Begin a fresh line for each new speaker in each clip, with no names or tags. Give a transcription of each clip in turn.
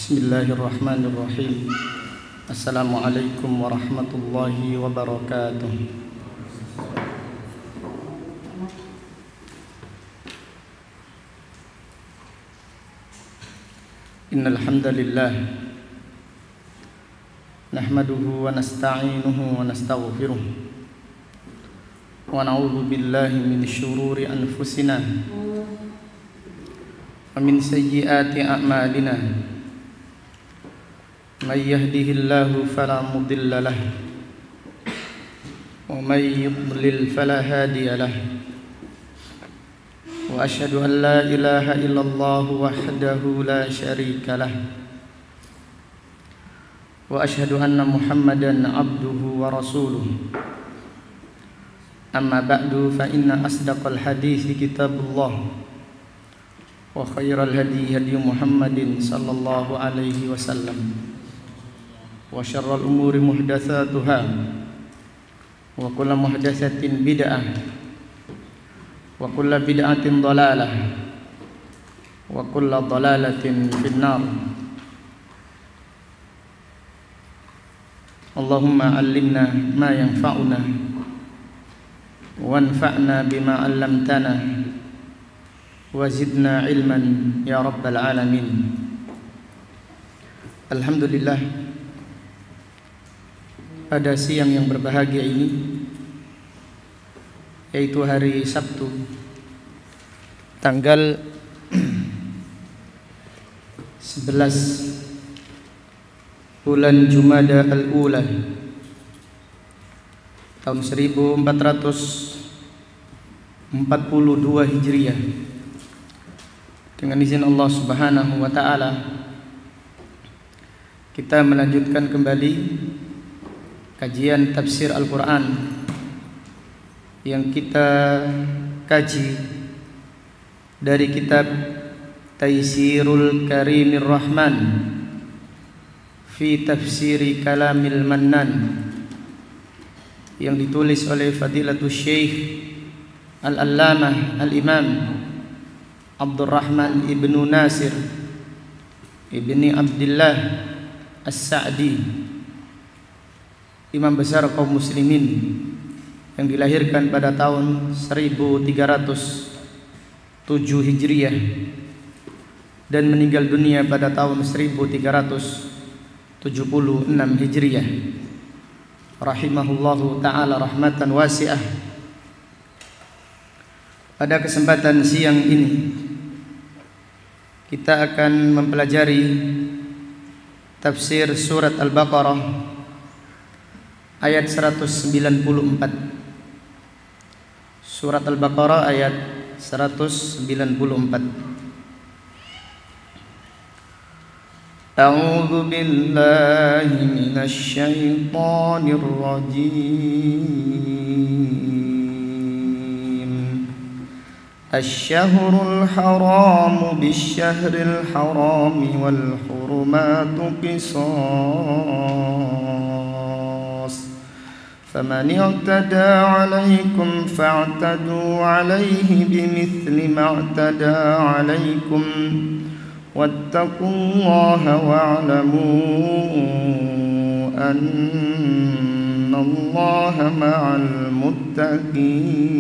Bismillahirrahmanirrahim. Assalamualaikum warahmatullahi wabarakatuh. Innal hamdalillah nahmaduhu wa nasta'inuhu wa nastaghfiruh wa na'udzu billahi min syururi anfusina wa min sayyiati a'malina. Man yahdihillahu fala mudilla lahu wa man yudlil fala hadiya lahu. Wa asyhadu an la ilaha illallah wahdahu la syarika lahu wa asyhadu anna Muhammadan abduhu wa rasuluh. Amma ba'du fa inna asdaqal hadithi kitabullah wa khairal hadi hadi Muhammadin sallallahu alaihi wasallam wa syarral umuri muhdatsatuha wa kullu muhdatsatin bid'ah wa kullu bid'atin dhalalah wa kullu dhalalatin finnar. Allahumma 'allimna ma yanfa'una wanfa'na bima 'allamtana wa zidna ilman ya rabbal alamin. Alhamdulillah, pada siang yang berbahagia ini, yaitu hari Sabtu tanggal 11 bulan Jumada al-Ula tahun 1442 Hijriah, dengan izin Allah Subhanahu wa taala kita melanjutkan kembali kajian tafsir Al-Quran yang kita kaji dari kitab Taysirul Karimir Rahman fi Tafsiri Kalamil Mannan yang ditulis oleh Fadilatul Syekh Al-Allamah Al-Imam Abdurrahman Ibnu Nasir Ibni Abdillah As-Sa'di, imam besar kaum muslimin yang dilahirkan pada tahun 1307 Hijriah dan meninggal dunia pada tahun 1376 Hijriah, rahimahullahu ta'ala rahmatan wasi'ah. Pada kesempatan siang ini kita akan mempelajari tafsir surat Al-Baqarah ayat 194. Surat Al-Baqarah ayat 194. A'udzu billahi minasy syaithanir rajim. Asy-syahrul haramu bisy-syahril harami wal hurumatu qisas. فمن اعتدى عليكم فاعتدوا عليه بمثل ما اعتدى عليكم واتقوا الله واعلموا أن الله مع المتقين.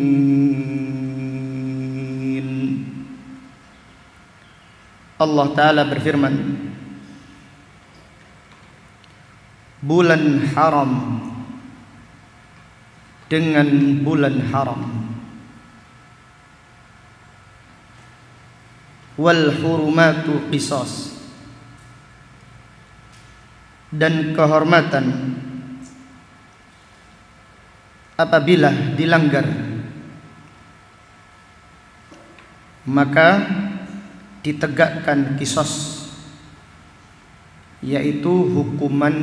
Allah Ta'ala berfirman, bulan haram dengan bulan haram, wal hurumatu qisas, dan kehormatan apabila dilanggar maka ditegakkan qisas, yaitu hukuman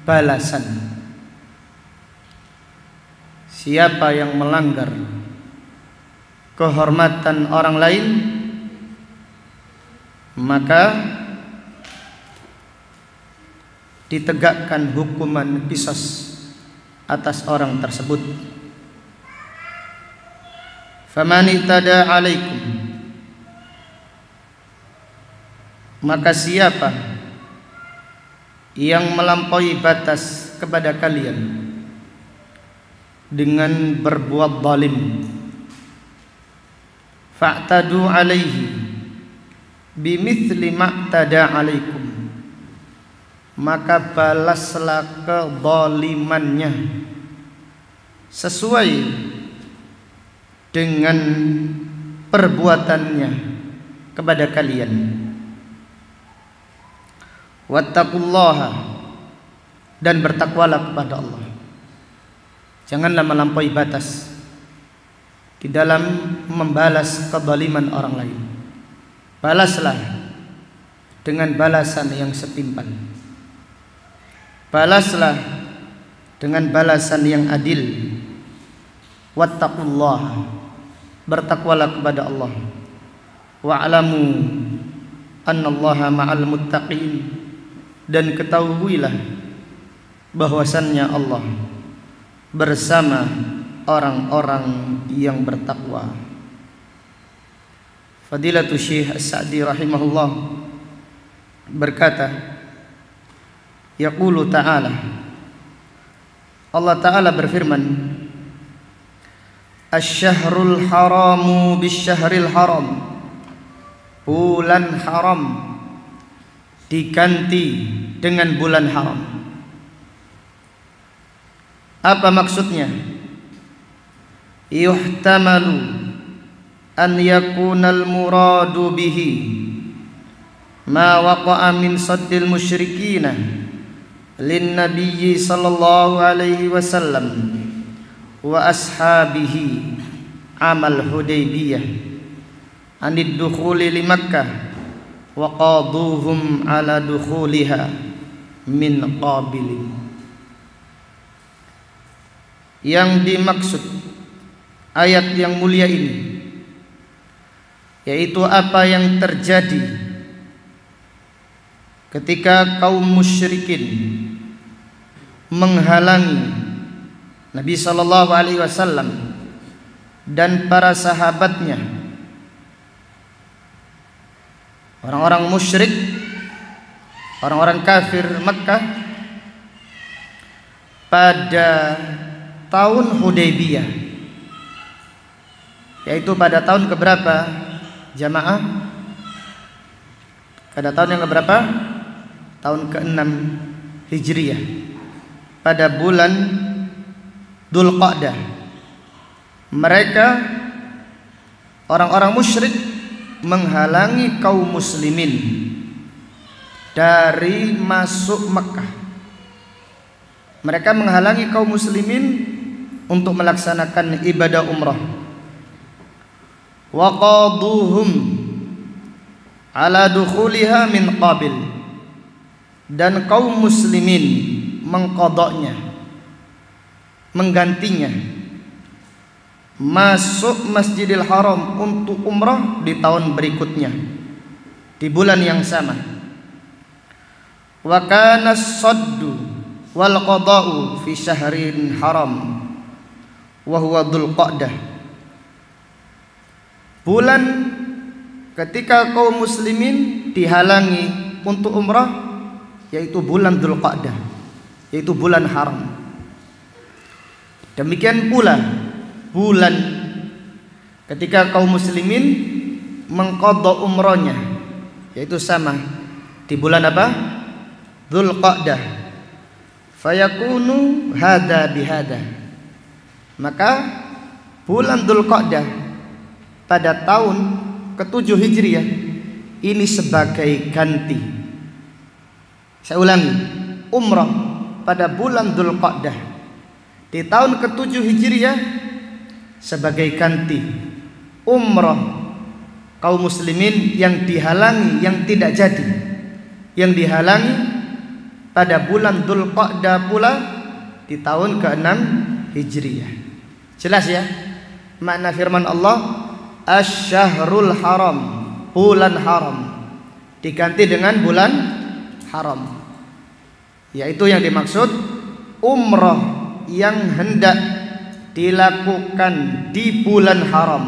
balasan. Siapa yang melanggar kehormatan orang lain, maka ditegakkan hukuman qisas atas orang tersebut. Faman ihtada alaikum, maka siapa yang melampaui batas kepada kalian dengan berbuat zalim, fa'tadu alaihi bimithli ma'tada alaikum, maka balaslah kezalimannya sesuai dengan perbuatannya kepada kalian. Wattaqullaha, dan bertakwalah kepada Allah. Janganlah melampaui batas di dalam membalas kezaliman orang lain. Balaslah dengan balasan yang setimpal. Balaslah dengan balasan yang adil. Wattaqullaha, bertakwalah kepada Allah. Wa'lamu annallaha ma'al muttaqin, dan ketahuilah bahwasannya Allah bersama orang-orang yang bertakwa. Fadilatul Syekh As-Sa'di rahimahullah berkata, yaqulu ta'ala, Allah Ta'ala berfirman, asy-syahrul haramu bisy-syahril haram, bulan haram diganti dengan bulan haram. Apa maksudnya? Yuhtamalu an yakunal muradu bihi ma waqa'a min saddil musyrikina lin nabiyyi sallallahu alaihi wasallam wa ashabihi amal Hudaybiyah anid dukhuli li Makkah wa qaduhum ala dukhuliha min qabilin. Yang dimaksud ayat yang mulia ini yaitu apa yang terjadi ketika kaum musyrikin menghalangi Nabi sallallahu alaihi wasallam dan para sahabatnya, orang-orang musyrik, orang-orang kafir Makkah, pada tahun Hudaybiyah, yaitu pada tahun keberapa jamaah? Pada tahun yang keberapa? Tahun ke-6 Hijriah, pada bulan Dzulqa'dah. Mereka, orang-orang musyrik, menghalangi kaum muslimin dari masuk Makkah. Mereka menghalangi kaum muslimin untuk melaksanakan ibadah umrah. Wa qaduhum ala dukhuliha min qabil, dan kaum muslimin mengqadanya, menggantinya, masuk Masjidil Haram untuk umrah di tahun berikutnya, di bulan yang sama. Wa kana as-saddu wal qada'u fi syahrin haram wa huwa Dzulqa'dah. Bulan ketika kaum muslimin dihalangi untuk umrah yaitu bulan Dzulqa'dah, yaitu bulan haram. Demikian pula bulan ketika kaum muslimin mengqadha umrahnya, yaitu sama di bulan apa? Dzulqa'dah. Fayakunu hada bihada, maka bulan Dzulqa'dah pada tahun ke-7 Hijriah ini sebagai ganti. Saya ulangi, umrah pada bulan Dzulqa'dah di tahun ke-7 Hijriah sebagai ganti umrah kaum muslimin yang dihalangi, yang tidak jadi, yang dihalangi pada bulan Dzulqa'dah pula di tahun ke-6 Hijriah. Jelas ya makna firman Allah, asy-syahrul haram, bulan haram diganti dengan bulan haram, yaitu yang dimaksud umrah yang hendak dilakukan di bulan haram,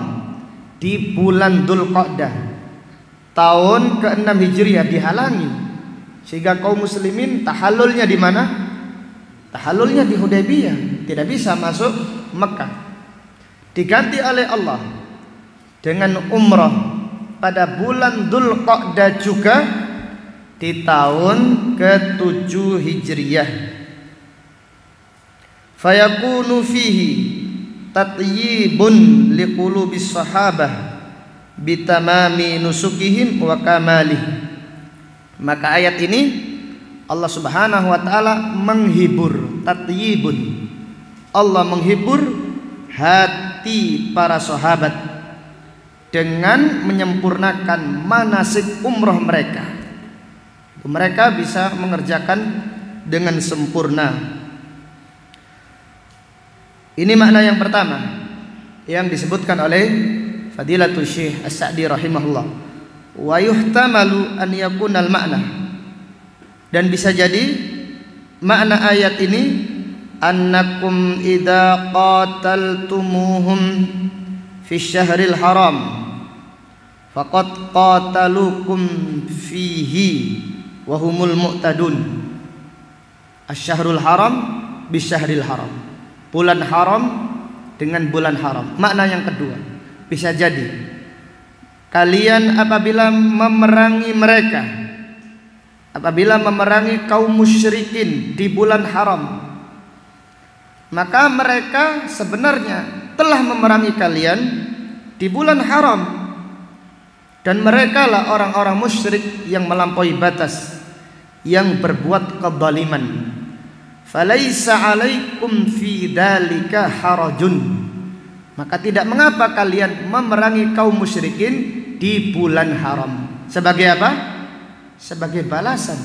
di bulan Dzulqa'dah tahun ke-6 Hijriah dihalangi Sehingga kaum muslimin tahallulnya di mana? Tahallulnya di Hudaybiyah, tidak bisa masuk Mekah. Diganti oleh Allah dengan umrah pada bulan Dzulqa'dah juga di tahun ke-7 Hijriyah. Fayakunu fihi tatyibun liqulubis sahabah bitamami nusukihim wa kamalih. Maka ayat ini Allah Subhanahu wa taala menghibur, tatyibun. Allah menghibur hati para sahabat dengan menyempurnakan manasik umrah mereka. Mereka bisa mengerjakan dengan sempurna. Ini makna yang pertama yang disebutkan oleh Fadilatul Syekh As-Sa'di rahimahullah. Wa yuhtamalu an yakunal makna, dan bisa jadi makna ayat ini annakum idza qataltumuhum fi syahril haram faqad qatalukum fihi wa humul mu'tadun. Asy-syahrul haram bisyahril haram, bulan haram dengan bulan haram. Makna yang kedua, bisa jadi kalian apabila memerangi mereka, apabila memerangi kaum musyrikin di bulan haram, maka mereka sebenarnya telah memerangi kalian di bulan haram, dan mereka lah orang-orang musyrik yang melampaui batas, yang berbuat kezaliman. Falaisa alaikum fi dzalika harajun, maka tidak mengapa kalian memerangi kaum musyrikin di bulan haram. Sebagai apa? Sebagai balasan,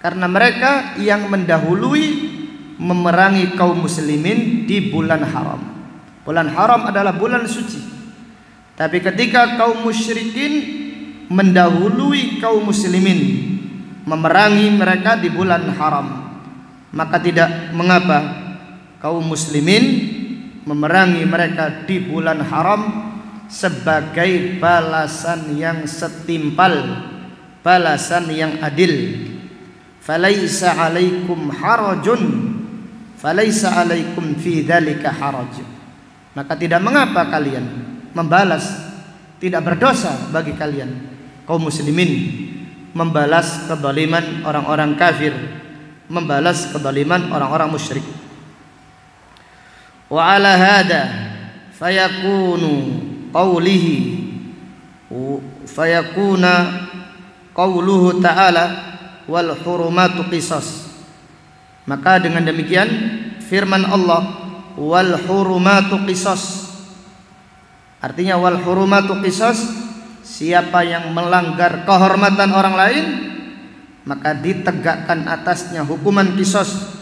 karena mereka yang mendahului memerangi kaum muslimin di bulan haram. Bulan haram adalah bulan suci, tapi ketika kaum musyrikin mendahului kaum muslimin memerangi mereka di bulan haram, maka tidak mengapa kaum muslimin memerangi mereka di bulan haram sebagai balasan yang setimpal, balasan yang adil. Falaisa alaikum harajun, falaisa alaikum fi dzalika haraj. Maka tidak mengapa kalian membalas, tidak berdosa bagi kalian kaum muslimin membalas kezaliman orang-orang kafir, membalas kezaliman orang-orang musyrik. Wa ala hada fayakunu fayakuna qauluhu ta'ala wal hurumatu qisas. Maka dengan demikian firman Allah wal hurumatu qisas, artinya wal hurumatu qisas, siapa yang melanggar kehormatan orang lain maka ditegakkan atasnya hukuman qisas.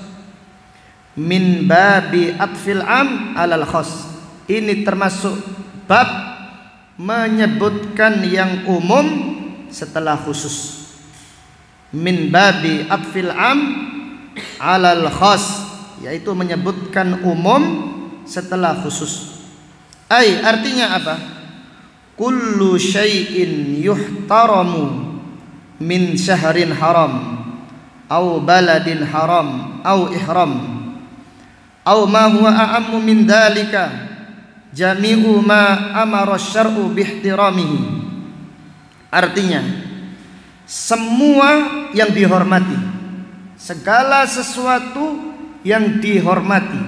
Min babi atfil am alal khas, ini termasuk bab menyebutkan yang umum setelah khusus. Min babi atfil am alal khas, yaitu menyebutkan umum setelah khusus. Artinya apa? Kullu syai'in yuhtaramu min syahrin haram au baladin haram au ihram au ma huwa a'ammu min dalika jami'u ma amara syar'u bihtiramihi. Artinya semua yang dihormati, segala sesuatu yang dihormati,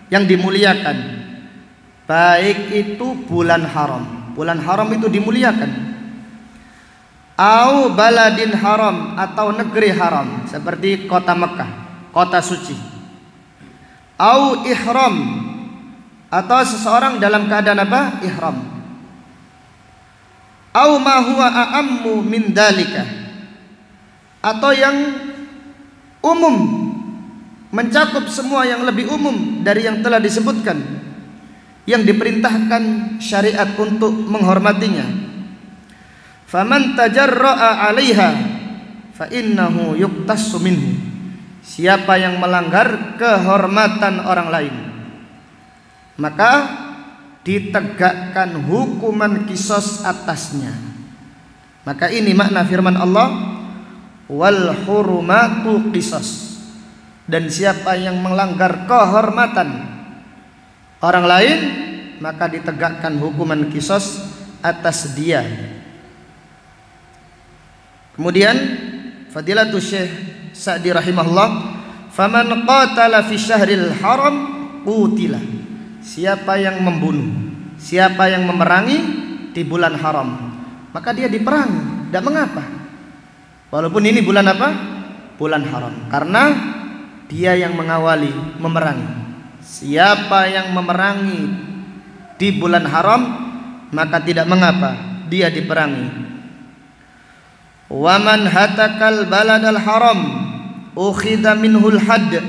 yang dimuliakan, baik itu bulan haram, bulan haram itu dimuliakan, au baladin haram, atau negeri haram seperti kota Mekah, kota suci, au ihram, atau seseorang dalam keadaan apa? Ihram. Au ma huwa a'ammu min dalika, atau yang umum, mencakup semua yang lebih umum dari yang telah disebutkan, yang diperintahkan syariat untuk menghormatinya. Faman tajarra'a 'alaiha fa innahu yuqtassu minhu, siapa yang melanggar kehormatan orang lain maka ditegakkan hukuman qisas atasnya. Maka ini makna firman Allah wal hurumatu qisas. Dan siapa yang melanggar kehormatan orang lain, maka ditegakkan hukuman qisas atas dia. Kemudian Fadilatul Syekh Sa'di rahimahullah, faman qatala fi syahril haram qutila. Siapa yang membunuh, siapa yang memerangi di bulan haram, maka dia diperangi. Tidak mengapa, walaupun ini bulan apa? Bulan haram, karena dia yang mengawali memerangi. Siapa yang memerangi di bulan haram, maka tidak mengapa dia diperangi. Waman hatakal baladal haram ukhidha minhul hadd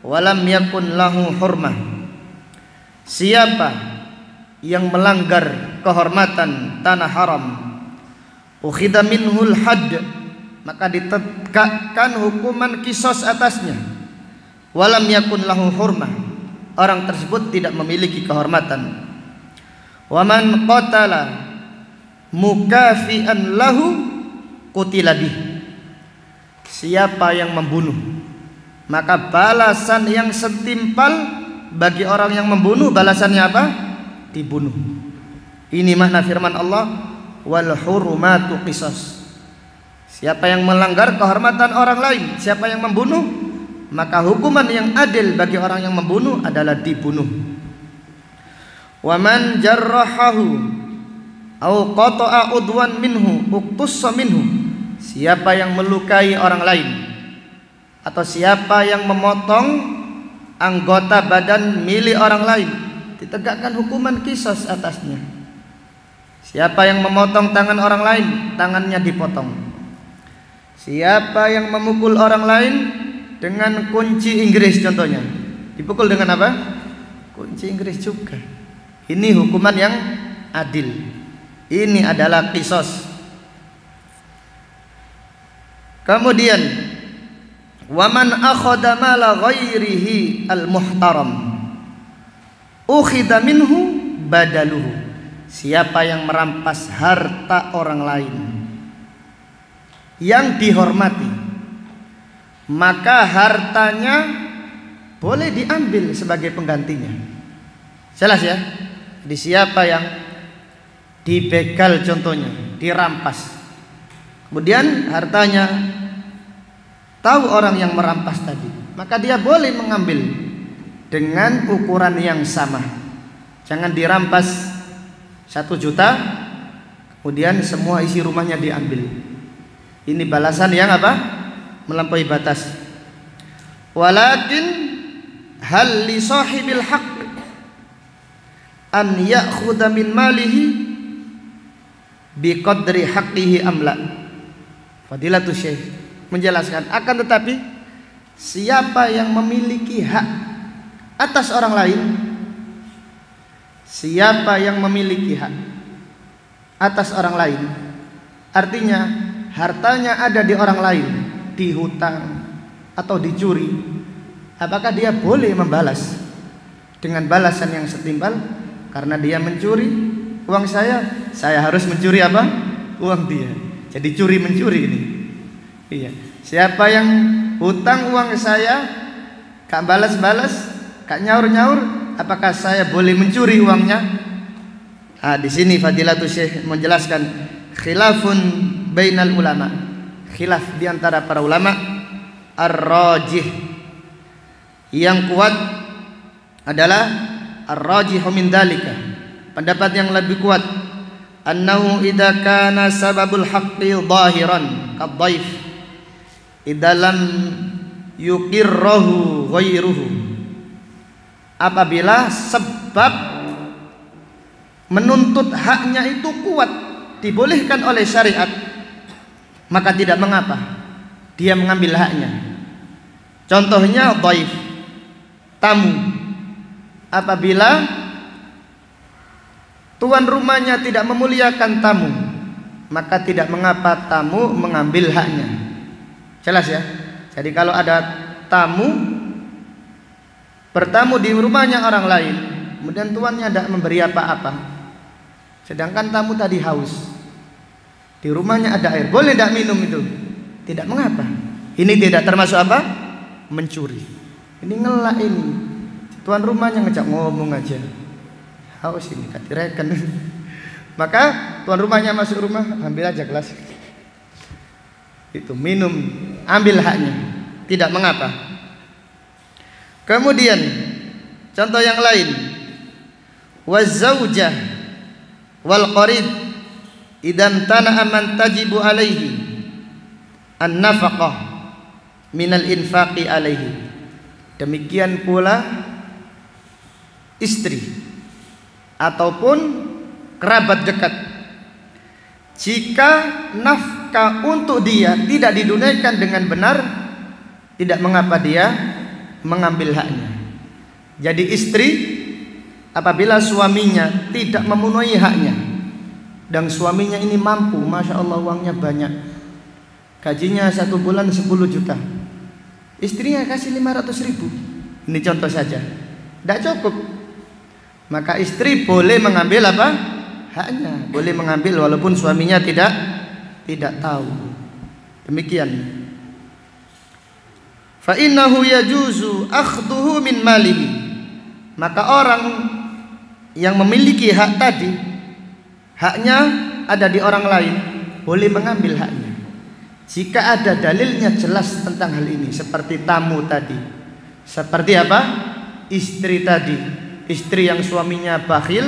walam yakun lahu hurmah. Siapa yang melanggar kehormatan tanah haram, ukhidha minhul hadd, maka ditegakkan hukuman qisas atasnya. Walam yakun lahu hurmah, orang tersebut tidak memiliki kehormatan. Waman qatala mukafian lahu qutila bih. Siapa yang membunuh, maka balasan yang setimpal bagi orang yang membunuh, balasannya apa? Dibunuh. Ini makna firman Allah, wal hurumatu qisas. Siapa yang melanggar kehormatan orang lain, siapa yang membunuh, maka hukuman yang adil bagi orang yang membunuh adalah dibunuh. Wa man jarrahahu au qata'a udwan minhu uqtussa minhu. Siapa yang melukai orang lain atau siapa yang memotong anggota badan milik orang lain, ditegakkan hukuman qisas atasnya. Siapa yang memotong tangan orang lain, tangannya dipotong. Siapa yang memukul orang lain dengan kunci Inggris contohnya, dipukul dengan apa? Kunci Inggris juga. Ini hukuman yang adil. Ini adalah qisas. Kemudian waman akhadha mala ghairihi al-muhtaram ukhidha minhu badaluhu. Siapa yang merampas harta orang lain yang dihormati, maka hartanya boleh diambil sebagai penggantinya. Jelas ya? Di siapa yang dibegal contohnya, dirampas, kemudian hartanya tahu orang yang merampas tadi, maka dia boleh mengambil dengan ukuran yang sama. Jangan dirampas 1 juta kemudian semua isi rumahnya diambil. Ini balasan yang apa? Melampaui batas. Walakin hal li sahibil haqq an ya'khudha min malihi biqadri haqqihi amla. Fadilatul Syekh menjelaskan, akan tetapi siapa yang memiliki hak atas orang lain, siapa yang memiliki hak atas orang lain, artinya hartanya ada di orang lain, dihutang atau dicuri, apakah dia boleh membalas dengan balasan yang setimpal? Karena dia mencuri uang saya harus mencuri apa? Uang dia. Jadi curi mencuri ini. Iya. Siapa yang hutang uang saya, kak balas-balas, kak nyaur-nyaur, apakah saya boleh mencuri uangnya? Di sini Fadilatul Syekh menjelaskan khilafun bainal ulama. Khilaf di antara para ulama. Ar-rajih, yang kuat adalah ar-rajihu min dalika, pendapat yang lebih kuat, annahu idza kana sababul haqqi zahiran kadhaif idza lam yuqirruhu ghairuhu. Apabila sebab menuntut haknya itu kuat, dibolehkan oleh syariat, maka tidak mengapa dia mengambil haknya. Contohnya dhaif, tamu. Apabila tuan rumahnya tidak memuliakan tamu, maka tidak mengapa tamu mengambil haknya. Jelas ya? Jadi kalau ada tamu bertamu di rumahnya orang lain, kemudian tuannya tidak memberi apa-apa, sedangkan tamu tadi haus, di rumahnya ada air, boleh tidak minum itu? tidak mengapa. Ini tidak termasuk apa? Mencuri. Ini ngelak ini. Tuan rumahnya ngejak ngomong aja. Haus ini katireken. Maka tuan rumahnya masuk rumah, ambil aja gelas. Itu minum, ambil haknya. Tidak mengapa. Kemudian contoh yang lain. Wazaujah wal qarib idam tana'a man tajibu alaihi an-nafaqah minal infaqi alaihi. Demikian pula istri ataupun kerabat dekat, jika nafkah untuk dia tidak didunaikan dengan benar, tidak mengapa dia mengambil haknya. Jadi istri apabila suaminya tidak memenuhi haknya, dan suaminya ini mampu, masya Allah uangnya banyak, gajinya 1 bulan 10 juta, istrinya kasih 500.000, ini contoh saja, tidak cukup, maka istri boleh mengambil apa? Haknya, boleh mengambil walaupun suaminya tidak tahu. Demikian. Fa innahu yajuzu akhduhu min malihi. Maka orang yang memiliki hak tadi, haknya ada di orang lain, boleh mengambil haknya jika ada dalilnya jelas tentang hal ini. Seperti tamu tadi, seperti apa? Istri tadi, istri yang suaminya bakhil,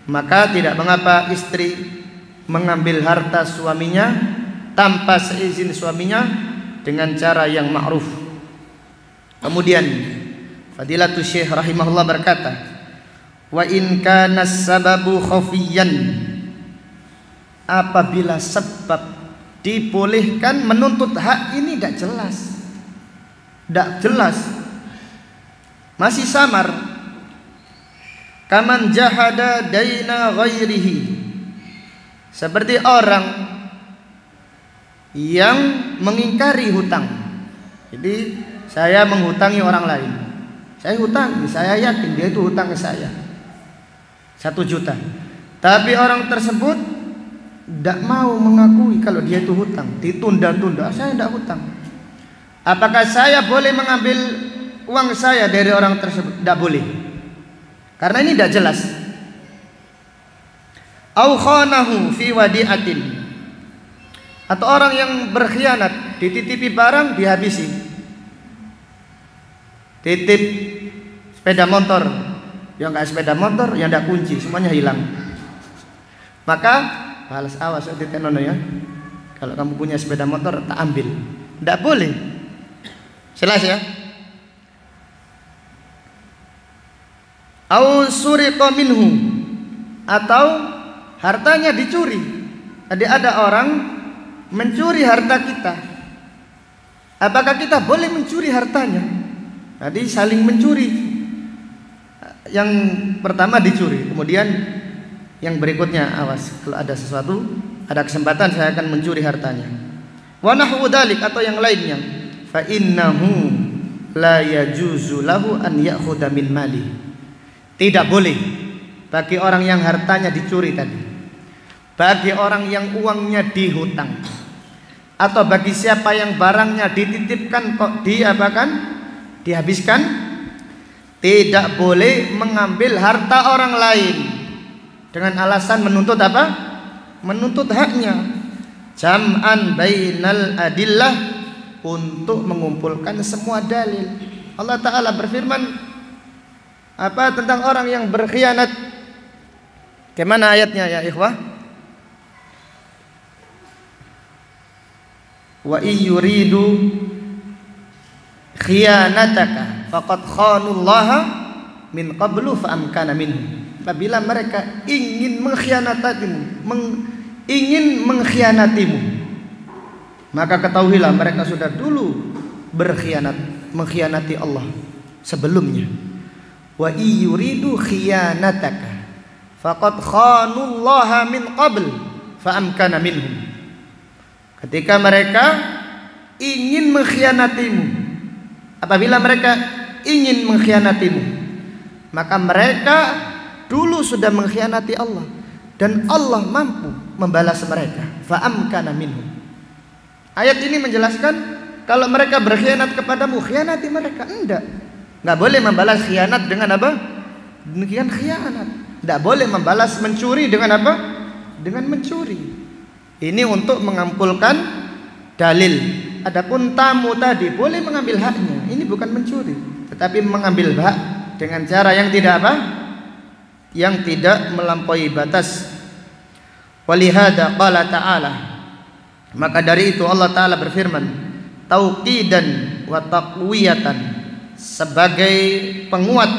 maka tidak mengapa istri mengambil harta suaminya tanpa seizin suaminya dengan cara yang ma'ruf. Kemudian Fadilatul Syekh rahimahullah berkata, wa in kana sababu khafiyan, apabila sebab dibolehkan menuntut hak ini tidak jelas, masih samar, kaman jahada daina ghairihi, seperti orang yang mengingkari hutang. Jadi saya menghutangi orang lain, saya hutang, saya yakin dia itu hutang ke saya 1 juta, tapi orang tersebut tidak mau mengakui kalau dia itu hutang, ditunda-tunda, saya tidak hutang. Apakah saya boleh mengambil uang saya dari orang tersebut? Tidak boleh, karena ini tidak jelas. Au khanahu fi wadi'atin, atau orang yang berkhianat, dititipi barang dihabisi. Titip sepeda motor, yang enggak sepeda motor, yang enggak kunci, semuanya hilang. Maka balas awas ditenono ya. Kalau kamu punya sepeda motor tak ambil. Enggak boleh. Jelas ya? Au suriqa minhu, atau hartanya dicuri. Jadi ada orang mencuri harta kita. Apakah kita boleh mencuri hartanya? Jadi saling mencuri. Yang pertama dicuri, kemudian yang berikutnya awas, kalau ada sesuatu, ada kesempatan saya akan mencuri hartanya. Wa nahwu dzalik, atau yang lainnya. Fa innahu la yajuzu lahu an ya'khudha min mali. Tidak boleh bagi orang yang hartanya dicuri tadi, bagi orang yang uangnya dihutang, atau bagi siapa yang barangnya dititipkan kok dihabiskan, tidak boleh mengambil harta orang lain dengan alasan menuntut apa? Menuntut haknya. Jam'an bainal adillah, untuk mengumpulkan semua dalil. Allah Ta'ala berfirman apa tentang orang yang berkhianat? Kemana ayatnya ya ikhwah? Wa iyuridu khiyanataka faqad khanullaha min qablu fa amkana minhum. Apabila mereka ingin mengkhianatimu, maka ketahuilah mereka sudah dulu mengkhianati Allah sebelumnya. Wa iyuridu khiyanataka faqad khanullaha min qabl fa amkana minhum. Ketika mereka ingin mengkhianatimu, apabila mereka ingin mengkhianatimu, maka mereka dulu sudah mengkhianati Allah, dan Allah mampu membalas mereka. Fa amkana minhum. Ayat ini menjelaskan kalau mereka berkhianat kepadamu, khianati mereka. Enggak boleh membalas khianat dengan apa? Demikian khianat. Enggak boleh membalas mencuri dengan apa? Dengan mencuri. Ini untuk mengampulkan dalil. Adapun tamu tadi boleh mengambil haknya. Ini bukan mencuri, tetapi mengambil hak dengan cara yang tidak apa? Yang tidak melampaui batas. Walihada qala ta'ala, maka dari itu Allah Ta'ala berfirman, tauqidan wa taqwiyatan, sebagai penguat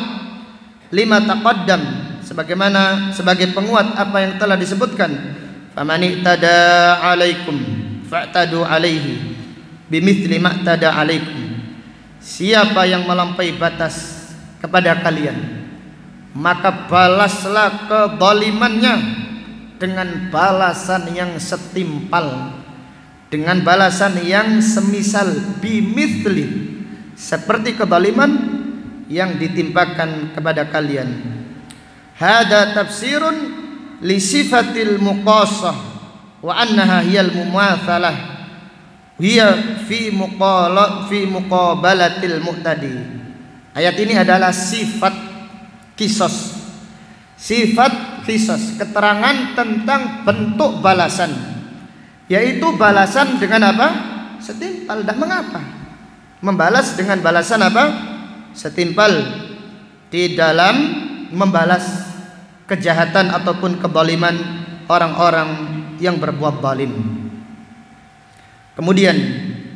lima taqaddam, sebagai penguat apa yang telah disebutkan. Faman i'tada 'alaikum fa'tadu 'alaihi bimithli ma i'tada 'alaikum. Siapa yang melampaui batas kepada kalian, maka balaslah kezalimannya dengan balasan yang setimpal, dengan balasan yang semisal, bimithli, seperti kezaliman yang ditimpakan kepada kalian. Hada tafsirun li sifatil muqasah wa annaha hiyal mumatsalah hiya fi muqabalatil mu'tadi. Ayat ini adalah sifat kisos, keterangan tentang bentuk balasan, yaitu balasan dengan apa? Setimpal. Tidak mengapa membalas dengan balasan apa? Setimpal di dalam membalas kejahatan ataupun kezaliman orang-orang yang berbuat zalim. Kemudian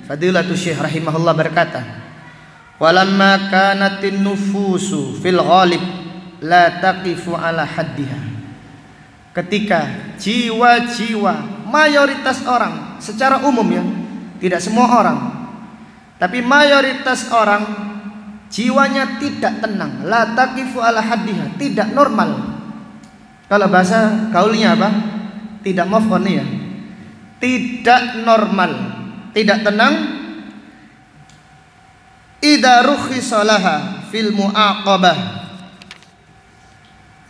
Fadilatul Syekh rahimahullah berkata, walamma kanatin nufusu fil ghalib la taqifu ala haddiha. Ketika jiwa-jiwa mayoritas orang secara umum, ya, tidak semua orang, tapi mayoritas orang jiwanya tidak tenang, la taqifu ala haddiha, tidak normal. Kalau bahasa gaulnya apa? Tidak move on, ya. Tidak normal, tidak tenang. Idza rukhisa laha fil muaqabah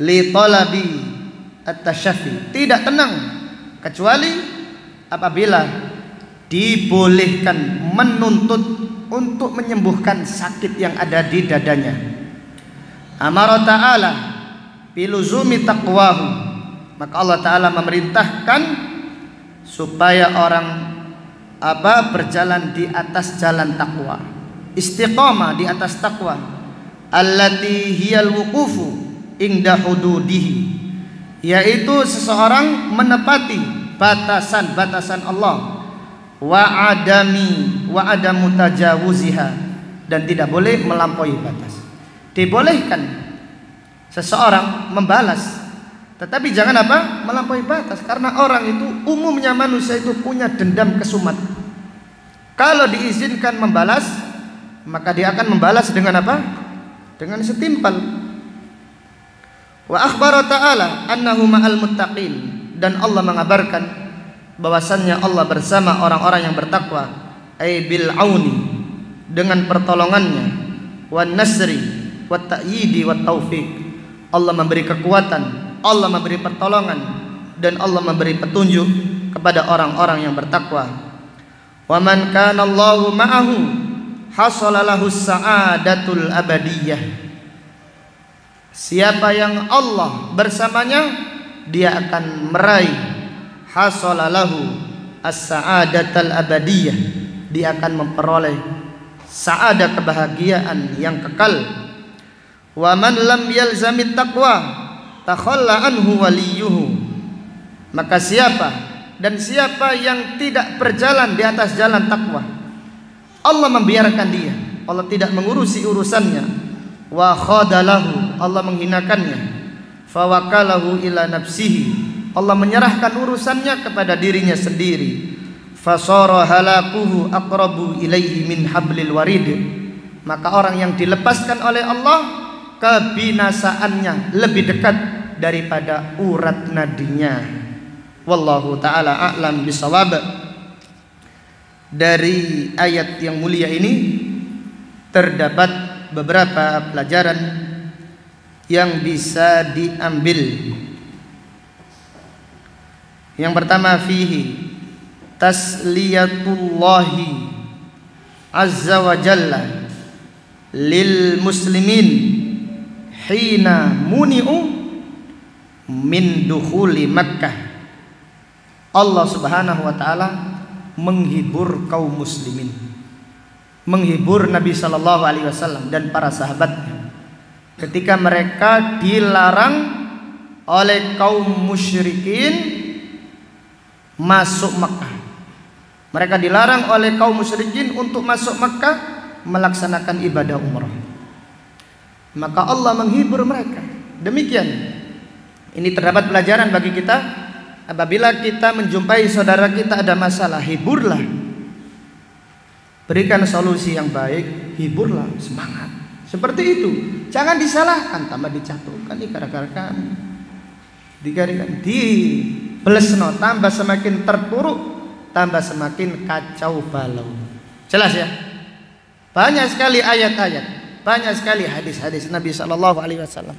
li talabi at-tashaffi, tidak tenang kecuali apabila dibolehkan menuntut untuk menyembuhkan sakit yang ada di dadanya. Amara ta'ala biluzumi taqwahu, maka Allah Ta'ala memerintahkan supaya orang berjalan di atas jalan takwa, istiqamah di atas takwa, allati hiyal wuqufu inda hududihi, yaitu seseorang menepati batasan-batasan Allah, wa adamu tajawuziha, dan tidak boleh melampaui batas. Dibolehkan seseorang membalas, tetapi jangan melampaui batas, karena orang itu umumnya manusia itu punya dendam kesumat. Kalau diizinkan membalas, maka dia akan membalas dengan dengan setimpal. Wa akhbara ta'ala annahu ma'al muttaqin, dan Allah mengabarkan bahwasannya Allah bersama orang-orang yang bertakwa, ay bil auni, dengan pertolongannya, wan nasri wat ta'yidi wat taufiq. Allah memberi kekuatan, Allah memberi pertolongan, dan Allah memberi petunjuk kepada orang-orang yang bertakwa. Wa man kana Allahu ma'ahu hasala lahu sa'adatul abadiyah. Siapa yang Allah bersamanya, dia akan meraih hasala lahu as-sa'adatul abadiyah, dia akan memperoleh sa'adah, kebahagiaan yang kekal. Wa man lam yalzamit taqwa takhalla anhu waliyuhu. Maka siapa yang tidak berjalan di atas jalan takwa, Allah membiarkan dia, Allah tidak mengurusi urusannya. Wa khadalahu, Allah menghinakannya. Fawakalahu ila nafsihi, Allah menyerahkan urusannya kepada dirinya sendiri. Fasara halakuhu aqrabu ilaihi min hablil warid, maka orang yang dilepaskan oleh Allah, kebinasaannya lebih dekat daripada urat nadinya. Wallahu ta'ala a'lam bisawab. Dari ayat yang mulia ini terdapat beberapa pelajaran yang bisa diambil. Yang pertama, fihi tasliyatullahi azza wa jalla lil muslimin hina muni'u min dukhuli Makkah. Allah Subhanahu wa taala menghibur kaum muslimin, menghibur Nabi sallallahu alaihi wasallam dan para sahabatnya ketika mereka dilarang oleh kaum musyrikin masuk Makkah. Mereka dilarang oleh kaum musyrikin untuk masuk Makkah melaksanakan ibadah umrah. Maka Allah menghibur mereka. Demikian. Ini terdapat pelajaran bagi kita. Apabila kita menjumpai saudara kita ada masalah, hiburlah. Berikan solusi yang baik, hiburlah, semangat. Seperti itu. Jangan disalahkan, tambah dijatuhkan ini gara-gara kamu. Digarikan, belesno, tambah semakin terpuruk, tambah semakin kacau balau. Jelas ya? Banyak sekali ayat-ayat, banyak sekali hadis-hadis Nabi sallallahu alaihi wasallam.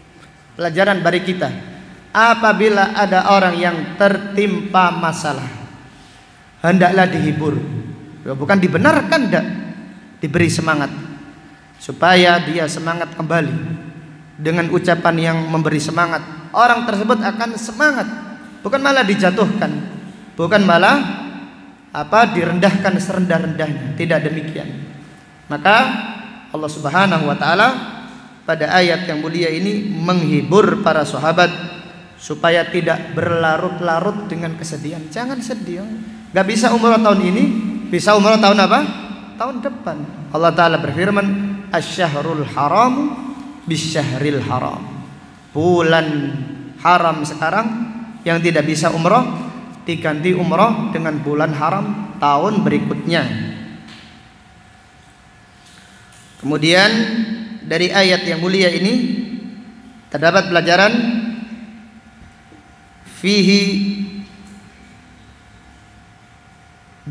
Pelajaran bagi kita. Apabila ada orang yang tertimpa masalah, hendaklah dihibur. Bukan dibenarkan, enggak, diberi semangat supaya dia semangat kembali dengan ucapan yang memberi semangat. Orang tersebut akan semangat, bukan malah dijatuhkan, bukan malah direndahkan serendah-rendahnya. Tidak demikian. Maka Allah Subhanahu wa taala pada ayat yang mulia ini menghibur para sahabat supaya tidak berlarut-larut dengan kesedihan. Jangan sedih. Gak bisa umrah tahun ini, bisa umrah tahun apa? Tahun depan. Allah taala berfirman, "Asy-syahrul haram bisyahril haram." Bulan haram sekarang yang tidak bisa umrah diganti umrah dengan bulan haram tahun berikutnya. Kemudian dari ayat yang mulia ini terdapat pelajaran fihi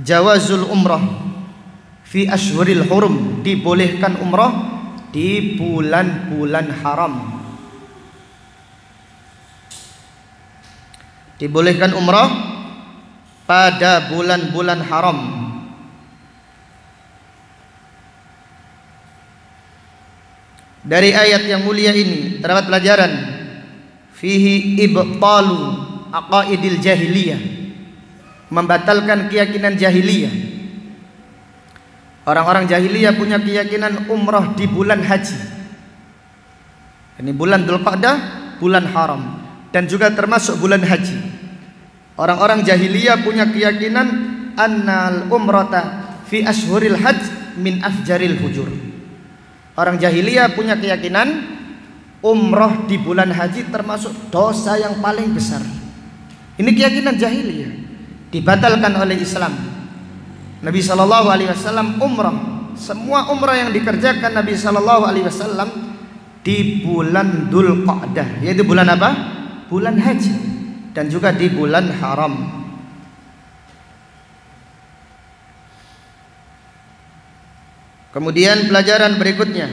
jawazul umrah fi ashhuril hurum, dibolehkan umrah di bulan-bulan haram. Dibolehkan umrah pada bulan-bulan haram. Dari ayat yang mulia ini terdapat pelajaran fihi ibtalu aqaidil jahiliyah, membatalkan keyakinan jahiliyah. Orang-orang jahiliyah punya keyakinan umrah di bulan haji. Ini bulan Dzulqa'dah, bulan haram, dan juga termasuk bulan haji. Orang-orang jahiliyah punya keyakinan annal umrata fi ashhuril hajj min afjaril fujur. Orang jahiliyah punya keyakinan umrah di bulan haji termasuk dosa yang paling besar. Ini keyakinan jahiliyah, dibatalkan oleh Islam. Nabi sallallahu alaihi wasallam umrah, semua umrah yang dikerjakan Nabi sallallahu alaihi wasallam di bulan Dzulqa'dah, yaitu bulan apa? Bulan haji, dan juga di bulan haram. Kemudian pelajaran berikutnya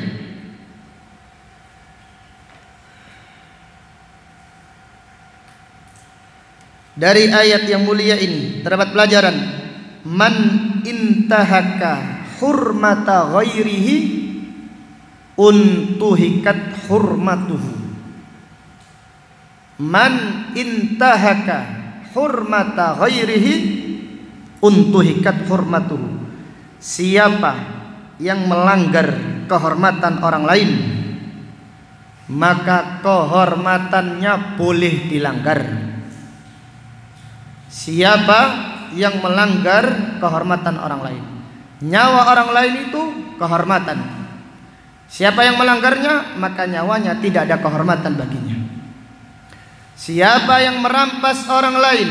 dari ayat yang mulia ini terdapat pelajaran man intahaka hurmata ghairihi untuhikat hurmatuhu. Man intahaka hurmata ghairihi untuhikat hurmatuhu. Siapa yang melanggar kehormatan orang lain, maka kehormatannya boleh dilanggar. Siapa yang melanggar kehormatan orang lain, nyawa orang lain itu kehormatan. Siapa yang melanggarnya, maka nyawanya tidak ada kehormatan baginya. Siapa yang merampas orang lain,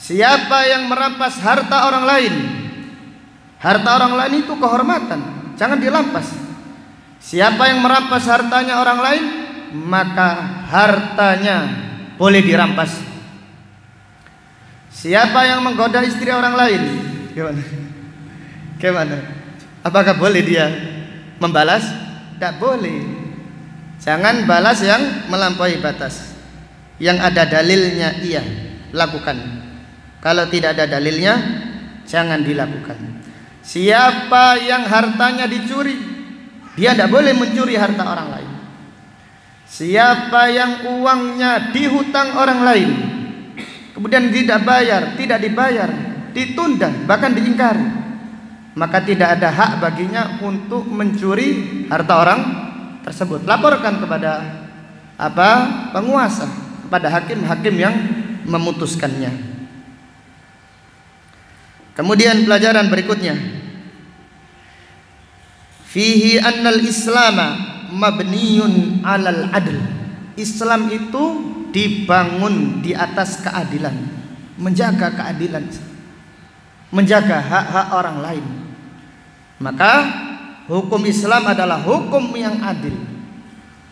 siapa yang merampas harta orang lain, harta orang lain itu kehormatan, jangan dirampas. Siapa yang merampas hartanya orang lain, maka hartanya boleh dirampas. Siapa yang menggoda istri orang lain, gimana? Apakah boleh dia membalas? Tidak boleh. Jangan balas yang melampaui batas. Yang ada dalilnya iya, lakukan. Kalau tidak ada dalilnya, jangan dilakukan. Siapa yang hartanya dicuri, dia tidak boleh mencuri harta orang lain. Siapa yang uangnya dihutang orang lain, kemudian tidak bayar, tidak dibayar, ditunda, bahkan diingkari, maka tidak ada hak baginya untuk mencuri harta orang tersebut. Laporkan kepada penguasa, kepada hakim-hakim yang memutuskannya. Kemudian pelajaran berikutnya, fihi annal islama mabniyun alal adl. Islam itu dibangun di atas keadilan, menjaga keadilan, menjaga hak-hak orang lain. Maka hukum Islam adalah hukum yang adil.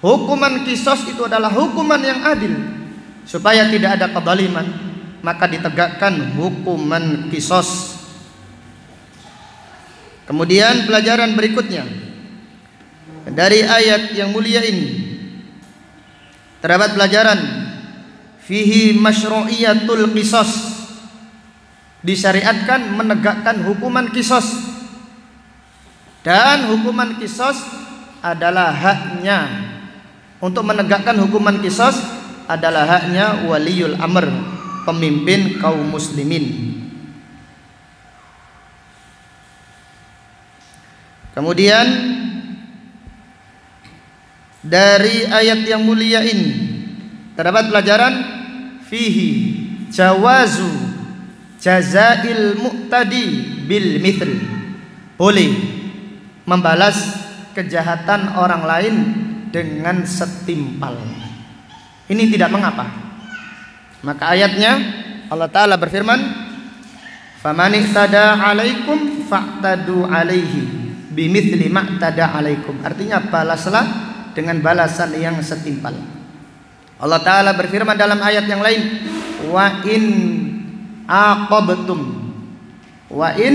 Hukuman qisas itu adalah hukuman yang adil. Supaya tidak ada kezaliman, maka ditegakkan hukuman qisas. Kemudian pelajaran berikutnya dari ayat yang mulia ini terdapat pelajaran fihi masyru'iyatul qisas. Disyariatkan menegakkan hukuman qisas, dan hukuman qisas adalah haknya, untuk menegakkan hukuman qisas adalah haknya waliyul amr, pemimpin kaum muslimin. Kemudian dari ayat yang mulia ini terdapat pelajaran fihi jawazu jazail mu'tadi bil mithl. Boleh membalas kejahatan orang lain dengan setimpal. Ini tidak mengapa. Maka ayatnya Allah Ta'ala berfirman, faman ihtada alaikum fa'tadu alaihi bimithli ma'tada alaikum. Artinya balaslah dengan balasan yang setimpal. Allah Ta'ala berfirman dalam ayat yang lain, wa in aqabtum, wa in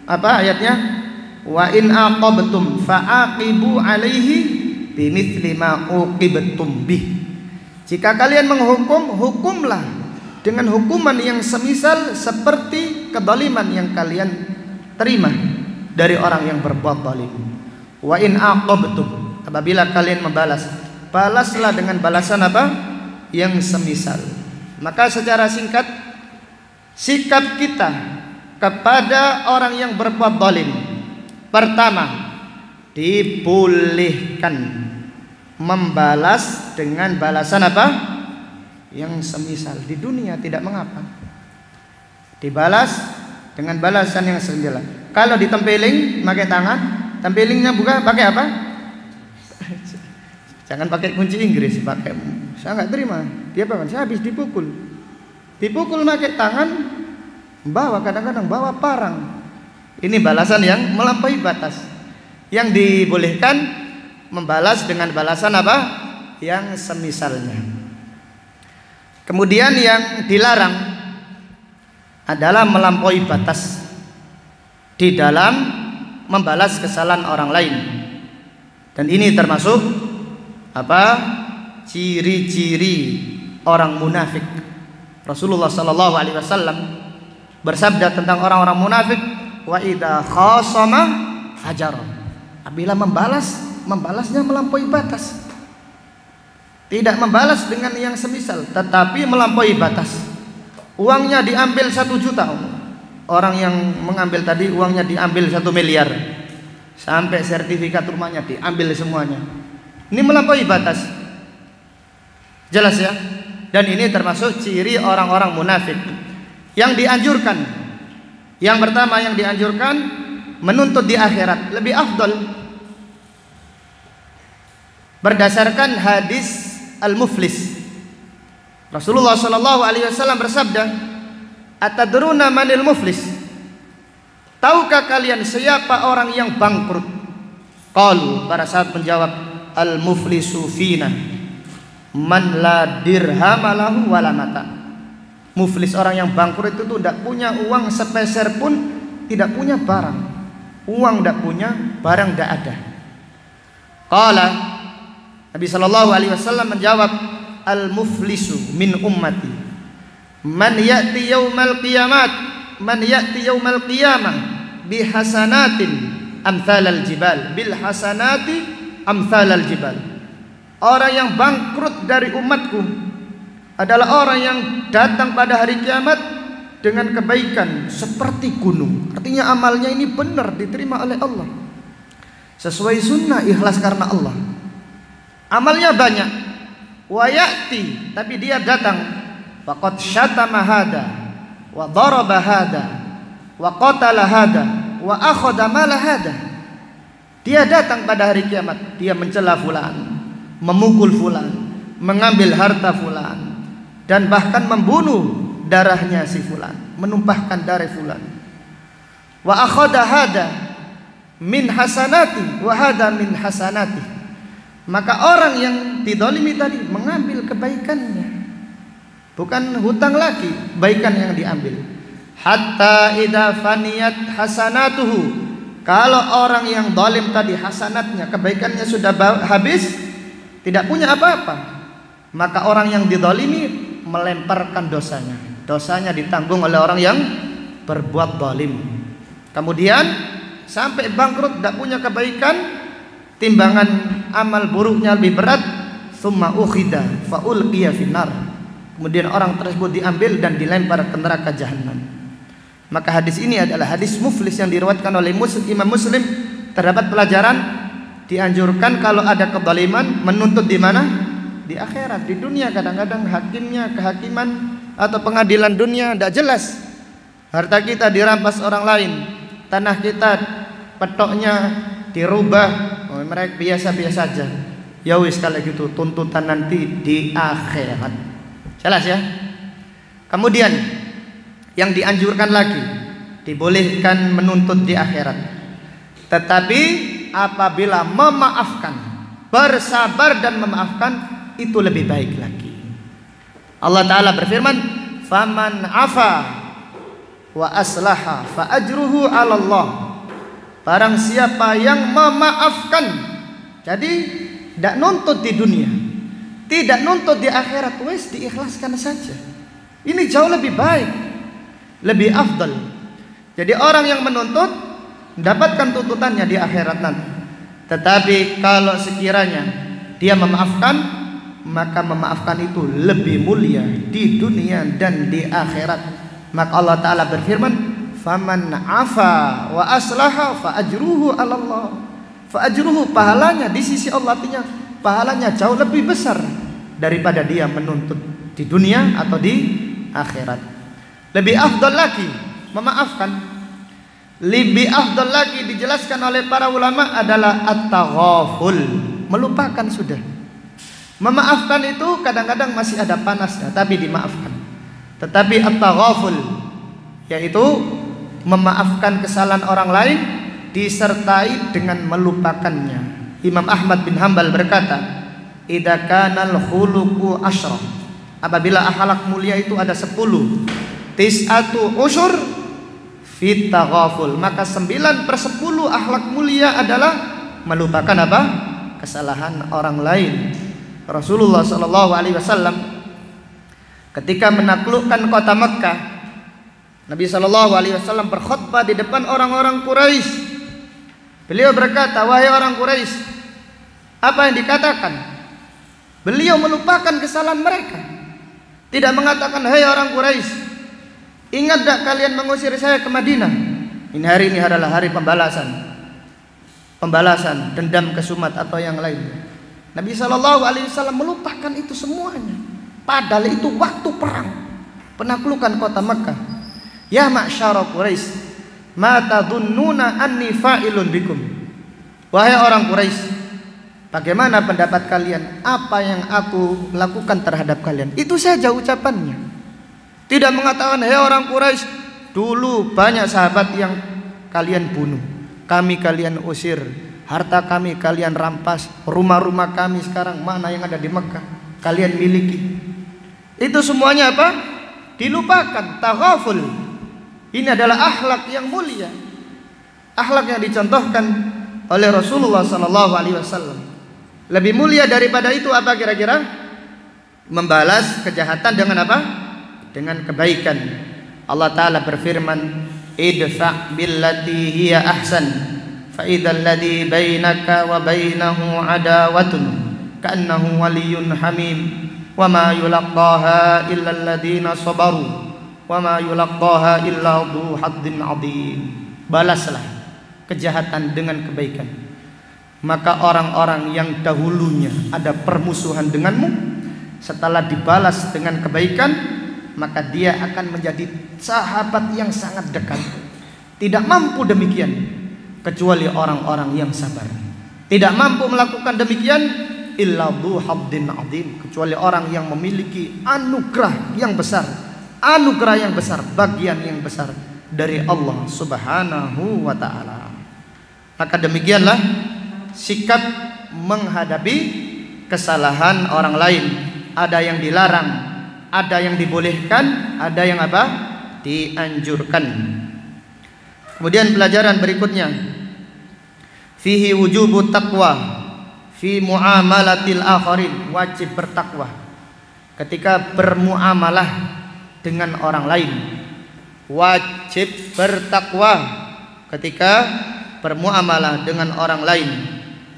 ayatnya, wa in aqabtum fa'aqibu alaihi bimithli ma uqibtum bih. Jika kalian menghukum, hukumlah dengan hukuman yang semisal seperti kezaliman yang kalian terima dari orang yang berbuat zalim. Wa in aqabtum, apabila kalian membalas, balaslah dengan balasan yang semisal. Maka secara singkat, sikap kita kepada orang yang berbuat zalim, pertama, dibolehkan membalas dengan balasan yang semisal. Di dunia tidak mengapa, dibalas dengan balasan yang semisal. Kalau ditempeling pakai tangan, tempelingnya bukan pakai apa? Jangan pakai kunci Inggris, pakai. Saya nggak terima. Dia apa? Saya habis dipukul pakai tangan, bawa, kadang-kadang bawa parang. Ini balasan yang melampaui batas. Yang dibolehkan membalas dengan balasan yang semisalnya. Kemudian yang dilarang adalah melampaui batas di dalam membalas kesalahan orang lain. Dan ini termasuk ciri-ciri orang munafik. Rasulullah sallallahu alaihi wasallam bersabda tentang orang-orang munafik, wa idza khasama fajara. Apabila membalasnya melampaui batas. Tidak membalas dengan yang semisal, tetapi melampaui batas. Uangnya diambil 1 juta. Orang yang mengambil tadi uangnya diambil 1 miliar. Sampai sertifikat rumahnya diambil semuanya. Ini melampaui batas. Jelas ya? Dan ini termasuk ciri orang-orang munafik. Yang dianjurkan, yang pertama yang dianjurkan, menuntut di akhirat lebih afdal. Berdasarkan hadis al-muflis, Rasulullah sallallahu alaihi wasallam bersabda, atadruna manil muflis? Tahukah kalian siapa orang yang bangkrut? Qalu, para sahabat menjawab, al-muflisu fina man la dirham lahu wala mata. Muflis, orang yang bangkrut itu tidak punya uang sepeser pun, tidak punya barang. Uang tidak punya, barang tidak ada. Qala, Nabi sallallahu alaihi wasallam menjawab, al-muflisu min ummati Man ya'ti yaumal qiyamah bihasanatin amthalal jibal, bil hasanati amthalal jibal. Orang yang bangkrut dari umatku adalah orang yang datang pada hari kiamat dengan kebaikan seperti gunung. Artinya amalnya ini benar, diterima oleh Allah, sesuai sunnah, ikhlas karena Allah. Amalnya banyak. Wa ya'ti, tapi dia datang faqad syatama hada wa daraba hada wa qatala hada wa akhadha mala hada. Dia datang pada hari kiamat, dia mencela fulan, memukul fulan, mengambil harta fulan, dan bahkan membunuh darahnya si fulan, menumpahkan darah fulan. Wa akhadha hada min hasanati wa hada min hasanati. Maka orang yang didolimi tadi mengambil kebaikannya, bukan hutang lagi, kebaikan yang diambil. Hatta idza faniyat hasanatuhu, kalau orang yang dolim tadi hasanatnya, kebaikannya sudah habis, tidak punya apa-apa, maka orang yang didolimi melemparkan dosanya. Dosanya ditanggung oleh orang yang berbuat dolim. Kemudian sampai bangkrut, tidak punya kebaikan, timbangan amal buruknya lebih berat. Summa ukhida fa ulqiya finnar, kemudian orang tersebut diambil dan dilempar ke neraka jahanam. Maka hadis ini adalah hadis muflis yang diriwayatkan oleh Imam Muslim. Terdapat pelajaran, dianjurkan kalau ada kezaliman menuntut di mana? Di akhirat. Di dunia kadang-kadang hakimnya, kehakiman atau pengadilan dunia tidak jelas. Harta kita dirampas orang lain, tanah kita petoknya dirubah, mereka biasa-biasa aja. Ya wis, kalau gitu tuntutan nanti di akhirat. Jelas ya? Kemudian yang dianjurkan lagi, dibolehkan menuntut di akhirat, tetapi apabila memaafkan, bersabar dan memaafkan, itu lebih baik lagi. Allah Ta'ala berfirman, faman afa wa aslaha fa ajruhu 'ala Allah. Barang siapa yang memaafkan, jadi tidak nuntut di dunia, tidak nuntut di akhirat, wes diikhlaskan saja. Ini jauh lebih baik, lebih afdal. Jadi orang yang menuntut mendapatkan tuntutannya di akhirat nanti. Tetapi kalau sekiranya dia memaafkan, maka memaafkan itu lebih mulia di dunia dan di akhirat. Maka Allah Ta'ala berfirman, faman afa wa aslaha fa ajruhu 'ala Allah. Fa ajruhu, pahalanya di sisi Allah, artinya pahalanya jauh lebih besar daripada dia menuntut di dunia atau di akhirat. Lebih afdal lagi memaafkan. Lebih afdal lagi dijelaskan oleh para ulama adalah at-taghaful, melupakan sudah. Memaafkan itu kadang-kadang masih ada panasnya, tapi dimaafkan. Tetapi at-taghaful, yaitu memaafkan kesalahan orang lain disertai dengan melupakannya. Imam Ahmad bin Hanbal berkata, idza kanal khuluqu asyra, apabila akhlak mulia itu ada 10, tis'atu usyur fit taghaful, maka 9/10 akhlak mulia adalah melupakan apa? Kesalahan orang lain. Rasulullah sallallahu alaihi wasallam ketika menaklukkan kota Mekkah, Nabi sallallahu alaihi wasallam berkhutbah di depan orang-orang Quraisy. Beliau berkata, wahai orang Quraisy, apa yang dikatakan? Beliau melupakan kesalahan mereka. Tidak mengatakan, hai orang Quraisy, ingat tak kalian mengusir saya ke Madinah? Ini hari ini adalah hari pembalasan, dendam kesumat atau yang lainnya. Nabi SAW melupakan itu semuanya. Padahal itu waktu perang, penaklukan kota Makkah. Ya ma'syara Quraisy, ma tadhunnuna anni fa'ilun bikum. Wahai orang Quraisy, bagaimana pendapat kalian apa yang aku lakukan terhadap kalian? Itu saja ucapannya. Tidak mengatakan, hei orang Quraisy, dulu banyak sahabat yang kalian bunuh, kami kalian usir, harta kami kalian rampas, rumah-rumah kami sekarang mana yang ada di Mekah kalian miliki. Itu semuanya apa? Dilupakan, taghaful. Ini adalah akhlak yang mulia, akhlak yang dicontohkan oleh Rasulullah SAW. Lebih mulia daripada itu apa kira-kira? Membalas kejahatan dengan apa? dengan kebaikan. Allah Ta'ala berfirman, idfa' billati hiya ahsan fa idzal ladzi bainaka wa bainahu adawatun ka'annahu waliyyun hamim wa ma yulaqqaha illa alladziina sabaru wa ma yulaqqaha illa dzu haddin 'adzim. Balaslah kejahatan dengan kebaikan, maka orang-orang yang dahulunya ada permusuhan denganmu, setelah dibalas dengan kebaikan, maka dia akan menjadi sahabat yang sangat dekat. Tidak mampu demikian kecuali orang-orang yang sabar. Tidak mampu melakukan demikian illa dzu haddin 'adzim, kecuali orang yang memiliki anugerah yang besar, anugerah yang besar, bagian yang besar dari Allah Subhanahu wa ta'ala. Maka demikianlah sikap menghadapi kesalahan orang lain. Ada yang dilarang, ada yang dibolehkan, ada yang apa? Dianjurkan. Kemudian pelajaran berikutnya, fihi wujubu taqwa fi muamalatil akharin, wajib bertakwa ketika bermuamalah dengan orang lain. Wajib bertakwa ketika bermuamalah dengan orang lain.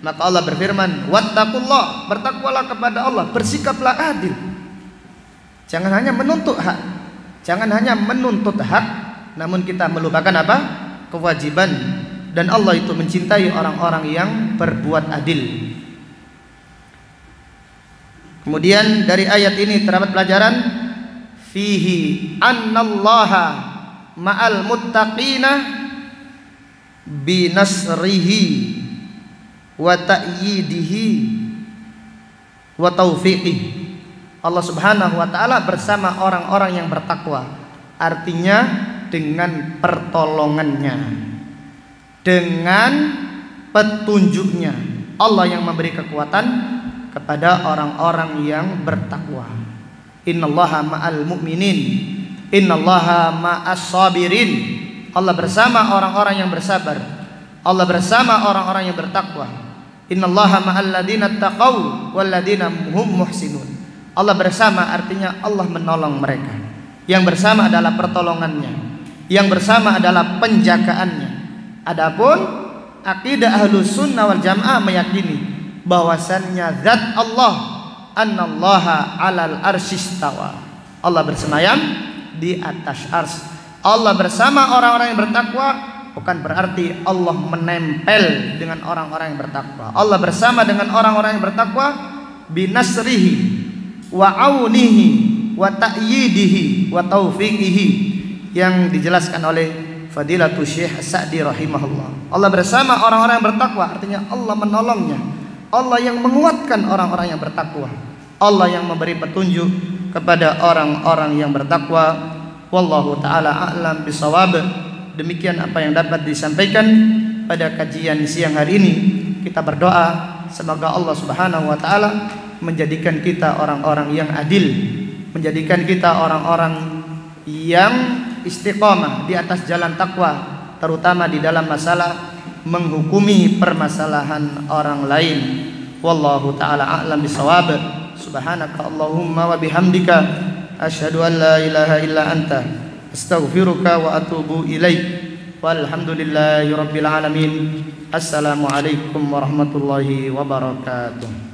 Maka Allah berfirman, wattaqullah, bertakwalah kepada Allah, bersikaplah adil. Jangan hanya menuntut hak, jangan hanya menuntut hak, namun kita melupakan apa? Kewajiban. Dan Allah itu mencintai orang-orang yang berbuat adil. Kemudian dari ayat ini terdapat pelajaran, fihi annallaha ma'al muttaqina binasrihi wa ta'yidihi wa taufiqihi. Allah Subhanahu wa ta'ala bersama orang-orang yang bertakwa, artinya dengan pertolongannya, dengan petunjuknya. Allah yang memberi kekuatan kepada orang-orang yang bertakwa. Innallaha ma'al mu'minin, innallaha ma'as sabirin. Allah bersama orang-orang yang bersabar, Allah bersama orang-orang yang bertakwa. Innallaha ma'al ladzina taqaw wal ladzina hum muhsinun. Allah bersama artinya Allah menolong mereka. Yang bersama adalah pertolongannya, yang bersama adalah penjagaannya. Adapun akidah Ahlus Sunnah wal Jamaah meyakini bahwasannya zat Allah, annallaha 'alal arsyistawa. Allah bersemayam di atas ars. Allah bersama orang-orang yang bertakwa bukan berarti Allah menempel dengan orang-orang yang bertakwa. Allah bersama dengan orang-orang yang bertakwa binasrihi wa aunihi wa ta'yidihi wa taufiqihi, yang dijelaskan oleh Fadilatul Syekh Sa'di rahimahullah. Allah bersama orang-orang yang bertakwa artinya Allah menolongnya, Allah yang menguatkan orang-orang yang bertakwa, Allah yang memberi petunjuk kepada orang-orang yang bertakwa. Wallahu ta'ala a'lam bisawab. Demikian apa yang dapat disampaikan pada kajian siang hari ini. Kita berdoa semoga Allah Subhanahu wa ta'ala menjadikan kita orang-orang yang adil, menjadikan kita orang-orang yang istiqamah di atas jalan takwa, terutama di dalam masalah menghukumi permasalahan orang lain. Wallahu ta'ala a'lam bisawab. Subhanaka Allahumma wa bihamdika asyhadu an la ilaha illa anta astaghfiruka wa atubu ilaik. Walhamdulillahi rabbil alamin. Assalamualaikum warahmatullahi wabarakatuh.